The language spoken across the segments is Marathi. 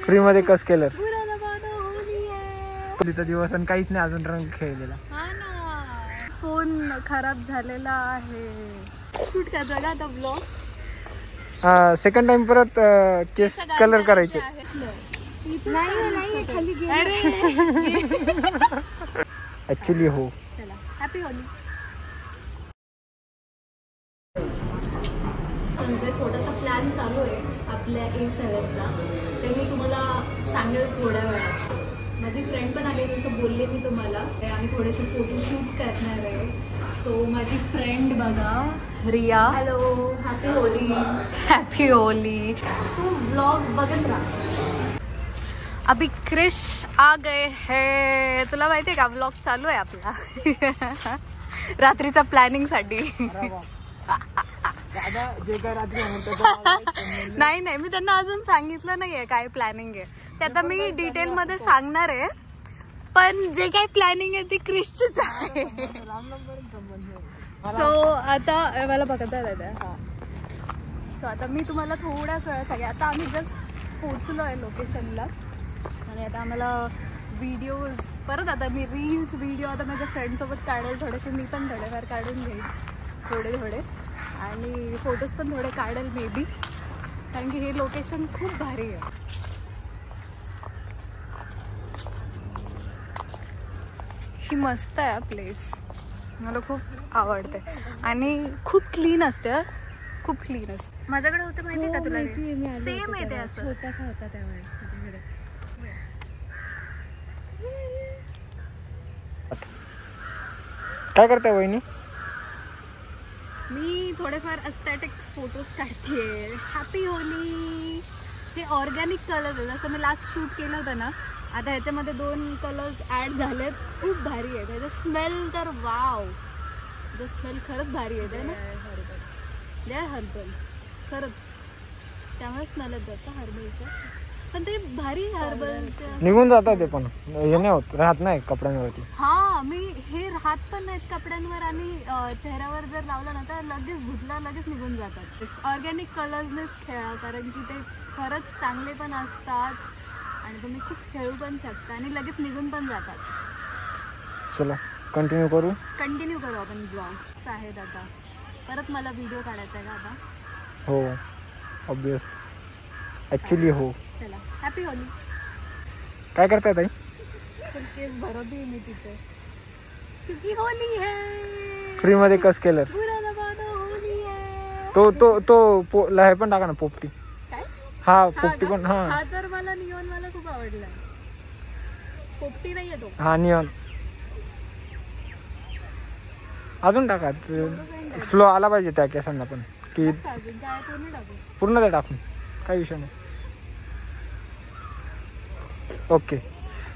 फ्री मध्ये कस केलं तिचा दिवस आणि काहीच नाही अजून रंग खेळलेला. फोन खराब झालेला आहे. शूट करतो ना आता ब्लॉग. सेकंड टाइम परत केस कलर करायचे. ऍक्च्युली हो. चला हॅपी होली. म्हणजे छोटासा प्लॅन चालू आहे आपल्या A7चा, ते मी तुम्हाला सांगेल थोड्या वेळात. माझी फ्रेंड पण आली, जसं बोलले मी तुम्हाला, आम्ही थोडेसे फोटोशूट करणार आहे. सो माझी फ्रेंड बघा Riya. Hello, happy Holi. Happy Holi. So vlog बघत राहा. अभी क्रिश आ गए है. तुला माहिती आहे का व्लॉग चालू आहे आपला रात्रीच्या प्लॅनिंग साठी. नाही नाही, मी त्यांना अजून सांगितलं नाहीये काय प्लॅनिंग आहे ते. आता मी डिटेल मध्ये सांगणार आहे, पण जे काही प्लॅनिंग आहे ती क्रिशचीच आहे. सो आता मला बघता येतं. सो आता मी तुम्हाला थोड्याच वेळा सांगेन. आता आम्ही जस्ट पोचलो आहे लोकेशनला आणि आता आम्हाला व्हिडिओज परत, आता मी रील्स व्हिडिओ आता माझ्या फ्रेंडसोबत काढेल थोडेसे. मी पण थोडेफार काढून घेईन थोडे आणि फोटोज पण थोडे काढेल मे बी, कारण की हे लोकेशन खूप भारी आहे. ही मस्त आहे प्लेस, मला खूप आवडते आणि खूप क्लीन असते. खूप क्लीन असते. माझ्याकडे होते माहिती आहे का तुला? सेम आहे ते, छोटासा होता त्यावेळेस तुझ्याकडे. काय करताय वहिनी? मी थोडेफार एस्थेटिक फोटोज काढते. Happy Holy. हे ऑर्गॅनिक कलर्स आहे, जसं मी लास्ट शूट केलं होतं ना. आता ह्याच्यामध्ये 2 कलर्स ॲड झालेत. खूप भारी आहे. त्याचा स्मेल तर वाव. जो स्मेल खरंच भारी आहे ना. हर्बल खरंच, त्यामुळे स्मेल येत जातं हर्बलचं. पण ते भारी हर्बलचं निघून जातात ते, पण हे नाही होत, राहत नाही कपड्यांवरती. हा, मी हे राहत पण नाहीत कपड्यांवर आणि चेहऱ्यावर जर लावलं ना तर लगेच धुतलं लगेच निघून जातात. ऑर्गॅनिक कलर्सनेच खेळा, कारण की ते खरंच चांगले पण असतात आणि तुम्ही खूप खेळू पण शकता आणि लगेच निघून पण जातात. चला कंटिन्यू करू आपण ब्लॉग्स आहेत. आता परत मला व्हिडिओ काढायचा आहे का आता? हो ऑब्वियस, ॲक्च्युली हो. चला हॅपी होली. काय करताय ताई? केस भरवते मी तिथे, क्योंकि होली है. फ्री मध्ये कस केलं? होली है. तो हे पण टाका ना, पोपटी. काय? हा पोपटी पण. हा तर मला नियॉन मला खूप आवडला. पोपटी नाहीये तो. हा नियॉन. अजून टाका, फ्लो आला पाहिजे त्या केसांना पण. की पूर्ण ते टाकून काही विषय नाही. ओके.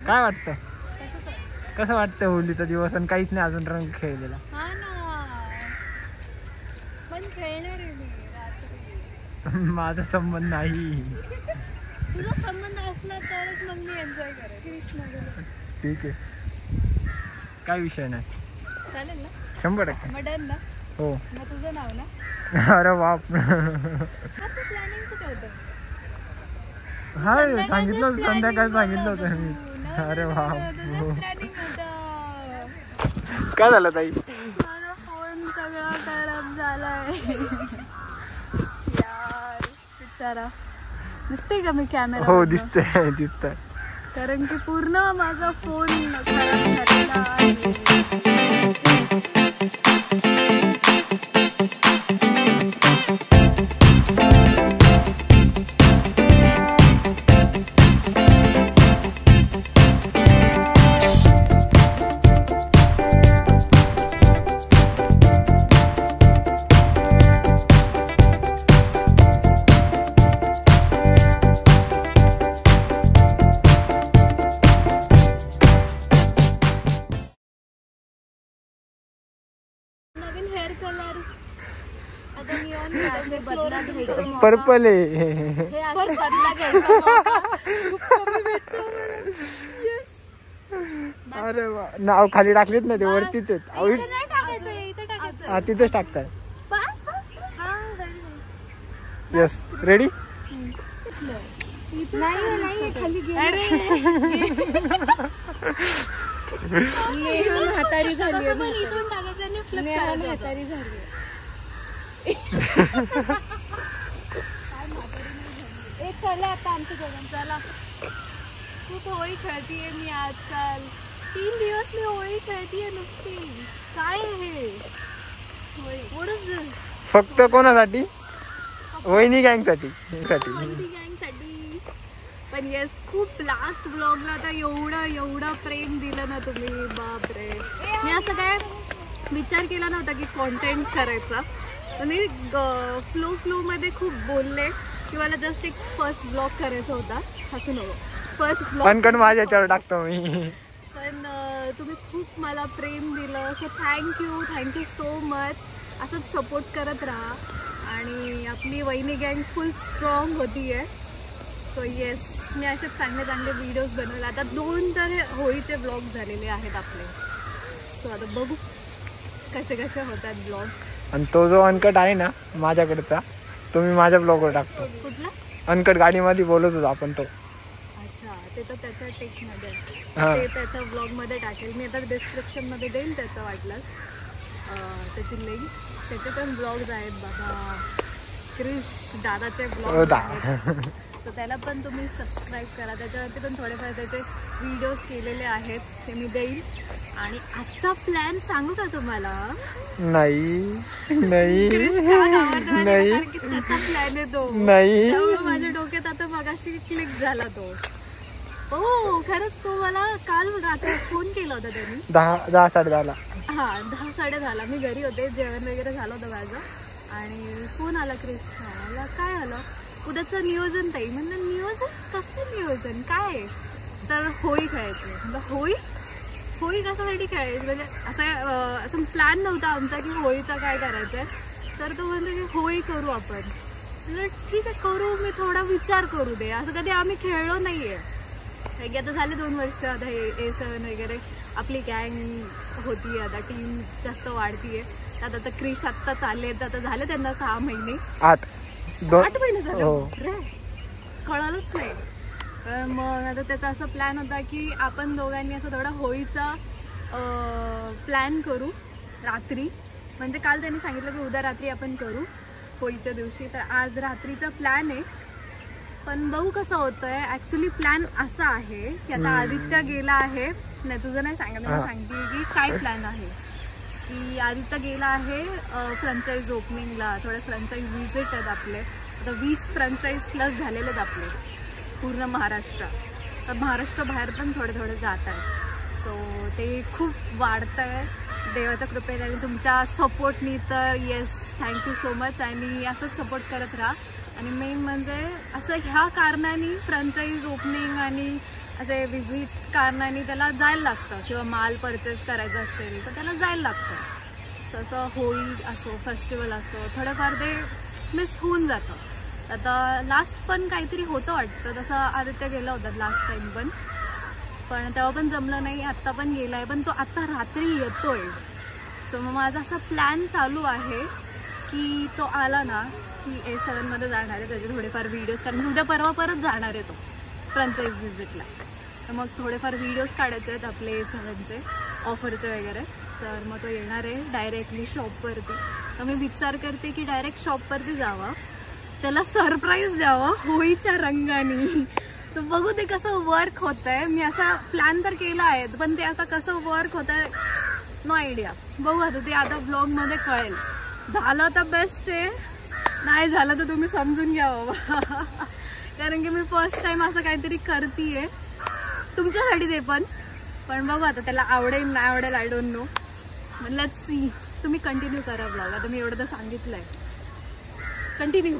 काय वाटतं, कसं वाटतं होलीचा दिवस आणि काहीच नाही अजून रंग खेळलेला? हा ना, पण खेळणार आहे मी रात्री. माझा संबंध नाही. तुझा संबंध असला तरच मग मी एन्जॉय करेन. ठीक आहे, काय विषय नाही. चालेल ना? 100%. मग डन ना? हो. मग तुझं नाव ना? अरे बाप. प्लॅनिंग कुठे होतं? हा सांगितलं, संध्याकाळी सांगितलं होतं मी. अरे बाप, काय झालं ताई? माझा फोन सगळा खराब झालाय यार, बिचारा. दिसते का मी कॅमेरा? हो दिसतंय. कारण की पूर्ण माझा फोन खराब झालेला आहे. बदला घ्यायचा मौका. पर्पल आहे. हे असं बदला घ्यायचा मौका खूप कमी भेटतो मला. Yes. अरे वा, नाव खाली टाकलेत ना ते वरतीच आहेत. इथे नाही टाकायचं, इथे टाकायचं. हा तिथेच टाकताय. बस बस बस. हा very nice. Yes ready. नाही खाली गेलं. नेहा म्हातारी झाली आहे. इथून टाकायचं आणि flip करायचं. म्हातारी झाली आहे. चला आता आमच्या दोघांचा खूप होळी खेळतीये मी आजकाल. 3 दिवस मी होळी खेळतीये नुसती. काय हे होळी फक्त कोणासाठी? वहिनी गँग साठी. पण येस खूप लास्ट ब्लॉगला आता एवढं प्रेम दिलं ना तुम्ही. बापरे, मी असं काय विचार केला नव्हता की कॉन्टेंट करायचा. मी फ्लो मध्ये खूप बोलले की मला जस्ट एक फर्स्ट ब्लॉग करायचा होता. असं नको फर्स्ट ब्लॉग माझ्या याच्यावर टाकतो मी. पण तुम्ही खूप मला प्रेम दिलं. असं थँक्यू सो मच. असंच सपोर्ट करत राहा. आणि आपली वहिनी गँग फुल स्ट्रॉंग होतीये. सो येस, मी असे चांगले व्हिडिओज बनवले. आता 2 तर होळीचे ब्लॉग झालेले आहेत आपले. सो आता बघू कसे होतात ब्लॉग. आणि तो जो अनकट आहे ना माझ्याकडचा, तो मी माझ्या ब्लॉगवर टाकतो. कुठला अनकट गाडीमध्ये बोलत होतो आपण तो. अच्छा, ते तर त्याच्या टेक्समध्ये ते त्याच्या ब्लॉगमध्ये टाकेल मी. आता डिस्क्रिप्शनमध्ये देईन त्याचं वाटल्यास त्याची लिंक. त्याचे पण ब्लॉग्स आहेत बाबा. क्रिश दादाचे ब्लॉग आहेत. सो त्याला पण तुम्ही सबस्क्राईब करा. त्याच्यावरती पण थोडेफार त्याचे व्हिडिओज केलेले आहेत, ते मी देईन. आणि आजचा प्लॅन सांगू का तुम्हाला? नाही त्याचा प्लॅन आहे तो. त्यामुळे माझ्या डोक्यात आता मगाशी क्लिक झाला तो. हो खरंच, तो मला काल रात्री फोन केला होता त्यांनी 10 10:30ला. हा 10 10:30ला मी घरी होते. जेवण वगैरे झालं होतं माझं. आणि फोन आला क्रिश. मला काय आलं, उद्याचं नियोजन ताई. म्हणलं नियोजन? कसलं नियोजन? काय? तर होळी खेळायची. म्हणलं होळी कशासाठी खेळायची? म्हणजे असं प्लॅन नव्हता आमचा की होळीचा काय करायचंय. तर तो म्हणतो की होळी करू आपण. म्हणलं ठीक आहे करू, मी थोडा विचार करू दे. असं कधी आम्ही खेळलो नाहीये. की आता झाले 2 वर्ष. आता हे A7 वगैरे आपली गँग होती. आता टीम जास्त वाढतीये. आता क्रिश आत्ता चालले. आता झाले त्यांना 6 महिने 8 महिने झाले. कळालंच नाही. तर मग आता त्याचा असा प्लॅन होता की आपण दोघांनी असं थोडा होळीचा प्लॅन करू रात्री. म्हणजे काल त्यांनी सांगितलं की उद्या रात्री आपण करू होळीच्या दिवशी. तर आज रात्रीचा प्लॅन आहे. पण बघू कसं होतंय. ऍक्च्युली प्लॅन असा आहे की आता आदित्य गेला आहे. नाही तुझं नाही सांगत, मी सांगते की काय प्लॅन आहे. की आदित्य गेला आहे फ्रँचाईज ओपनिंगला. थोडे फ्रँचाईज विजिट आहेत आपले. आता 20 फ्रँचाईज प्लस झालेले आहेत आपले पूर्ण महाराष्ट्रात. तर महाराष्ट्र बाहेर पण थोडे जात आहेत. सो ते खूप वाढतं आहे देवाच्या कृपेने आणि तुमच्या सपोर्टनी. तर येस थँक्यू सो मच. आणि असंच सपोर्ट करत राहा. आणि मेन म्हणजे असं ह्या कारणाने फ्रँचाईज ओपनिंग आणि असे विजिट कारणाने त्याला जायला लागतं. किंवा माल परचेस करायचा असेल तर त्याला जायला लागतं. तसं होळी असो फेस्टिवल असो थोडंफार ते मिस होऊन जातं. आता लास्ट पण काहीतरी होतं वाटतं. तसं आदित्य गेला होता लास्ट टाईम पण तेव्हा पण जमलं नाही. आत्ता पण गेला आहे. पण तो आत्ता रात्री येतोय. सो मग माझा असा प्लॅन चालू आहे की तो आला ना की A7मध्ये जाणार आहे. त्याचे थोडेफार व्हिडिओज, कारण उद्या परवा परत जाणार आहे तो फ्रँचाईज व्हिजिटला. तर मग थोडेफार व्हिडिओज काढायचे आहेत आपले A7चे ऑफरचे वगैरे. तर मग तो येणार आहे डायरेक्टली शॉपवरती. तर मी विचार करते की डायरेक्ट शॉपवरती जावं, त्याला सरप्राईज द्यावं होळीच्या रंगाने. तर बघू ते कसं वर्क होत आहे. मी असा प्लॅन तर केला आहे पण ते आता कसं वर्क होत आहे नो आयडिया. बघू आता ते आता ब्लॉगमध्ये कळेल. झालं तर बेस्ट आहे, नाही झालं तर तुम्ही समजून घ्या बाबा. कारण की मी फर्स्ट टाइम असं काहीतरी करतीये तुमच्यासाठी. ते पण बघू आता त्याला आवडेल नाही आवडेल I don't know. Let's see. तुम्ही कंटिन्यू करा ब्लॉग. आता मी एवढं तर सांगितलंय, कंटिन्यू.